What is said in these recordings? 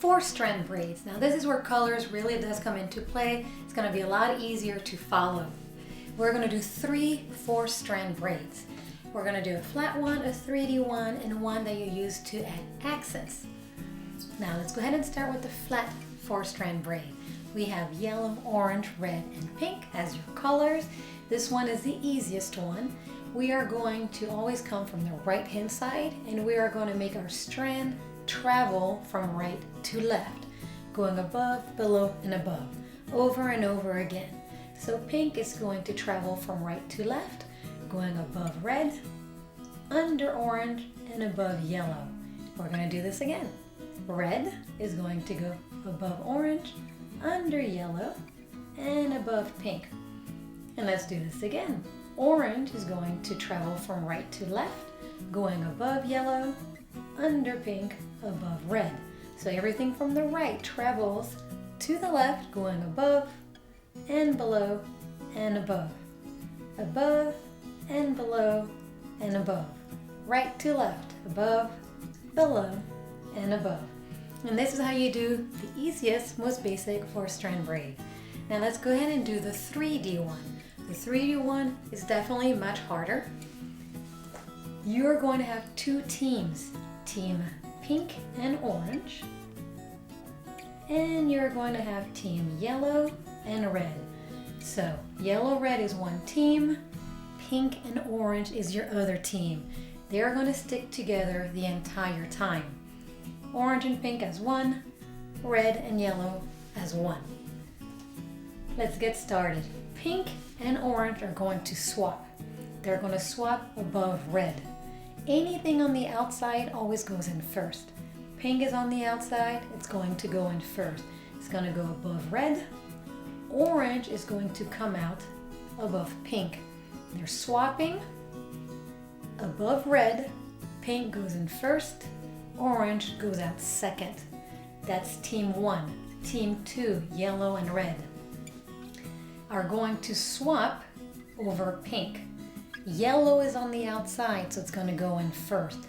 4-strand braids. Now this is where colors really does come into play. It's going to be a lot easier to follow. We're going to do 3 4-strand braids. We're going to do a flat one, a 3D one, and one that you use to add accents. Now let's go ahead and start with the flat 4-strand braid. We have yellow, orange, red, and pink as your colors. This one is the easiest one. We are going to always come from the right hand side, and we are going to make our strand travel from right to left, going above, below, and above, over and over again. So pink is going to travel from right to left, going above red, under orange, and above yellow. We're going to do this again. Red is going to go above orange, under yellow, and above pink. And let's do this again. Orange is going to travel from right to left, going above yellow, under pink, above red. So everything from the right travels to the left, going above and below and above. Above and below and above. Right to left, above, below, and above. And this is how you do the easiest, most basic 4-strand braid. Now let's go ahead and do the 3D one. The 3D one is definitely much harder. You're going to have 2 teams, team pink and orange, and you're going to have team yellow and red. So yellow, red is one team, pink and orange is your other team. They're going to stick together the entire time. Orange and pink as one, red and yellow as one. Let's get started. Pink and orange are going to swap. They're going to swap above red. Anything on the outside always goes in first. Pink is on the outside, it's going to go in first. It's going to go above red. Orange is going to come out above pink. They're swapping above red. Pink goes in first. Orange goes out second. That's team 1. Team 2, yellow and red, are going to swap over pink. Yellow is on the outside, so it's going to go in first.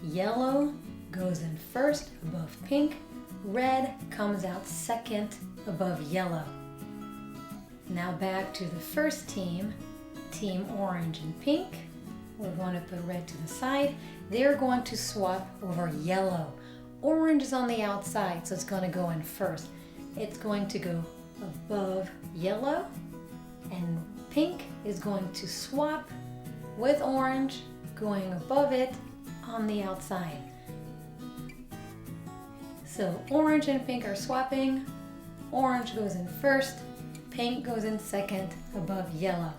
Yellow goes in first above pink. Red comes out second above yellow. Now back to the first team, team orange and pink. We're going to put red to the side. They're going to swap over yellow. Orange is on the outside, so it's going to go in first. It's going to go above yellow, and pink is going to swap with orange, going above it on the outside. So orange and pink are swapping. Orange goes in first, pink goes in second above yellow.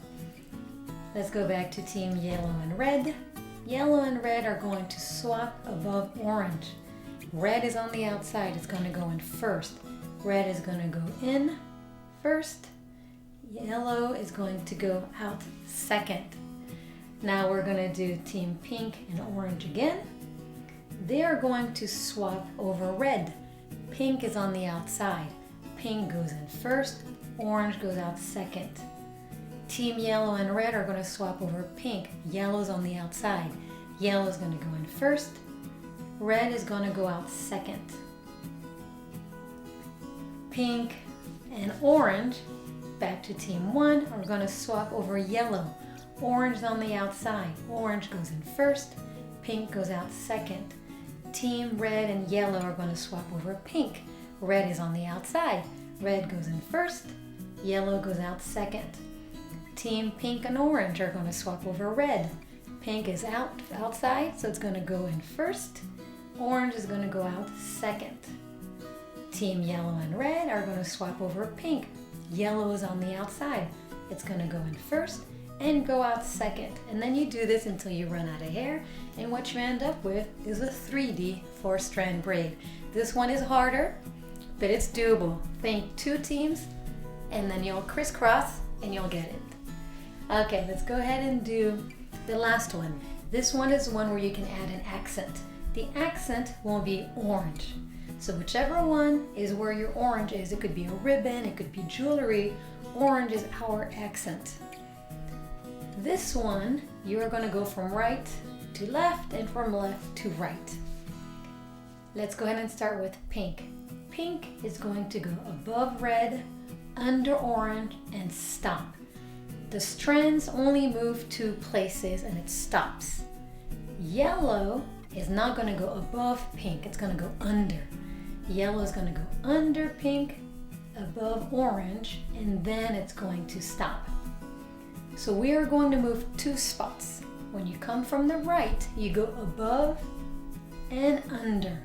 Let's go back to team yellow and red. Yellow and red are going to swap above orange. Red is on the outside, it's going to go in first. Red is going to go in first. Yellow is going to go out second. Now we're going to do team pink and orange again. They are going to swap over red. Pink is on the outside. Pink goes in first. Orange goes out second. Team yellow and red are going to swap over pink. Yellow's on the outside. Yellow is going to go in first. Red is going to go out second. Pink and orange, back to team 1, are going to swap over yellow. Orange is on the outside. Orange goes in first. Pink goes out second. Team red and yellow are going to swap over pink. Red is on the outside. Red goes in first. Yellow goes out second. Team pink and orange are going to swap over red. Pink is outside, so it's going to go in first. Orange is going to go out second. Team yellow and red are going to swap over pink. Yellow is on the outside. It's going to go in first and go out second. And then you do this until you run out of hair, and what you end up with is a 3D 4-strand braid. This one is harder, but it's doable. Think 2 teams, and then you'll crisscross and you'll get it. Okay, let's go ahead and do the last one. This one is one where you can add an accent. The accent will be orange. So whichever one is where your orange is, it could be a ribbon, it could be jewelry. Orange is our accent. This one, you are going to go from right to left and from left to right. Let's go ahead and start with pink. Pink is going to go above red, under orange, and stop. The strands only move 2 places and it stops. Yellow is not going to go above pink, it's going to go under. Yellow is going to go under pink, above orange, and then it's going to stop. So we are going to move 2 spots. When you come from the right, you go above and under.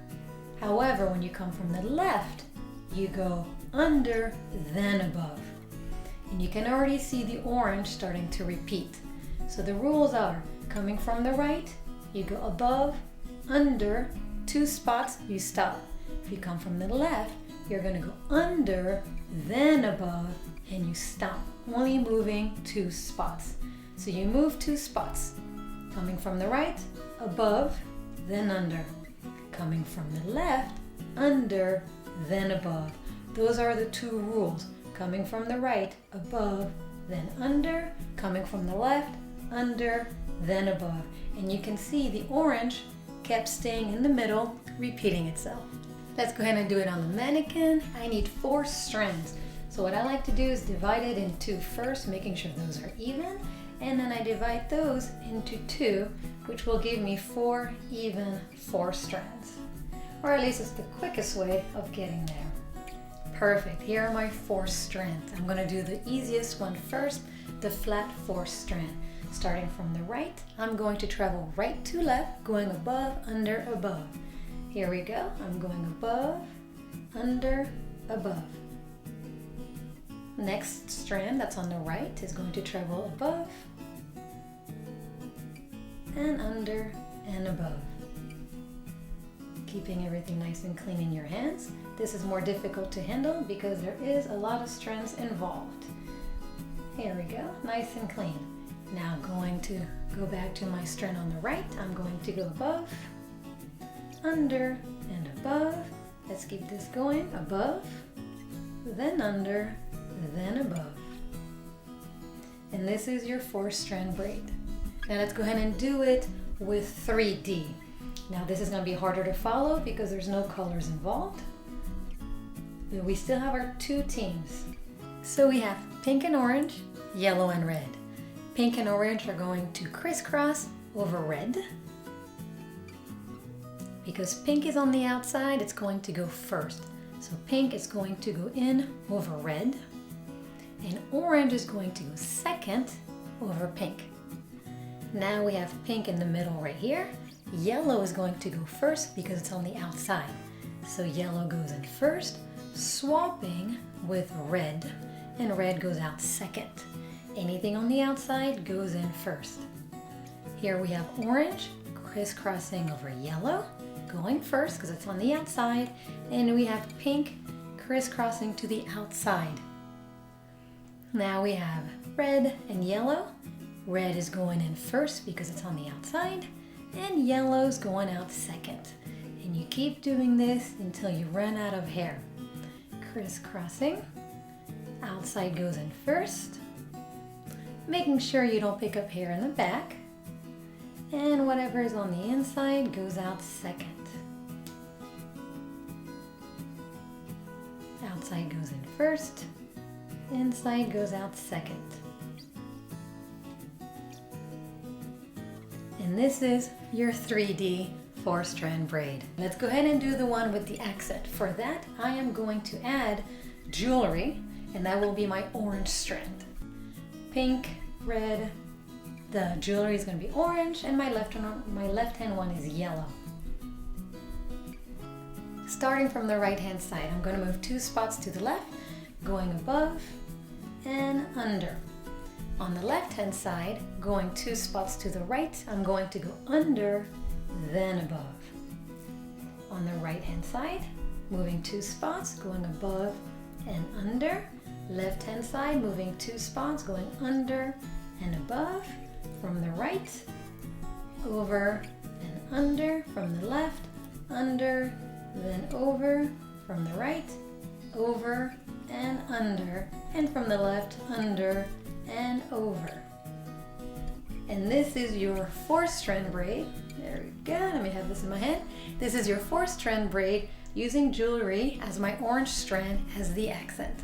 However, when you come from the left, you go under, then above. And you can already see the orange starting to repeat. So the rules are, coming from the right, you go above, under, 2 spots, you stop. If you come from the left, you're going to go under, then above, and you stop, only moving 2 spots. So you move 2 spots. Coming from the right, above, then under. Coming from the left, under, then above. Those are the 2 rules. Coming from the right, above, then under. Coming from the left, under, then above. And you can see the orange kept staying in the middle, repeating itself. Let's go ahead and do it on the mannequin. I need 4 strands. So what I like to do is divide it in 2 first, making sure those are even. And then I divide those into 2, which will give me 4 even 4 strands. Or at least it's the quickest way of getting there. Perfect, here are my 4 strands. I'm gonna do the easiest one first, the flat 4 strand. Starting from the right, I'm going to travel right to left, going above, under, above. Here we go, I'm going above, under, above. Next strand that's on the right is going to travel above and under and above. Keeping everything nice and clean in your hands. This is more difficult to handle because there is a lot of strands involved. Here we go, nice and clean. Now going to go back to my strand on the right. I'm going to go above, under, and above. Let's keep this going. Above, then under, then above. And this is your 4-strand braid. Now let's go ahead and do it with 3D. Now this is going to be harder to follow because there's no colors involved. But we still have our 2 teams. So we have pink and orange, yellow and red. Pink and orange are going to crisscross over red. Because pink is on the outside, it's going to go first. So pink is going to go in over red. And orange is going to go second over pink. Now we have pink in the middle right here. Yellow is going to go first because it's on the outside. So yellow goes in first, swapping with red, and red goes out second. Anything on the outside goes in first. Here we have orange crisscrossing over yellow, going first because it's on the outside, and we have pink crisscrossing to the outside. Now we have red and yellow. Red is going in first because it's on the outside, and yellow's going out second. And you keep doing this until you run out of hair. Crisscrossing, outside goes in first, making sure you don't pick up hair in the back, and whatever is on the inside goes out second. Outside goes in first, inside goes out second. And this is your 3D 4-strand braid. Let's go ahead and do the one with the accent. For that, I am going to add jewelry, and that will be my orange strand. Pink, red, the jewelry is going to be orange, and my left-hand one is yellow. Starting from the right-hand side, I'm going to move 2 spots to the left, going above and under. On the left-hand side, going 2 spots to the right, I'm going to go under, then above. On the right-hand side, moving 2 spots, going above and under. Left-hand side, moving 2 spots, going under and above. From the right, over and under. From the left, under, then over. From the right, over and under. And from the left, under and over. And this is your 4-strand braid. There we go. Let me have this in my hand. This is your 4-strand braid using jewelry as my orange strand as the accent.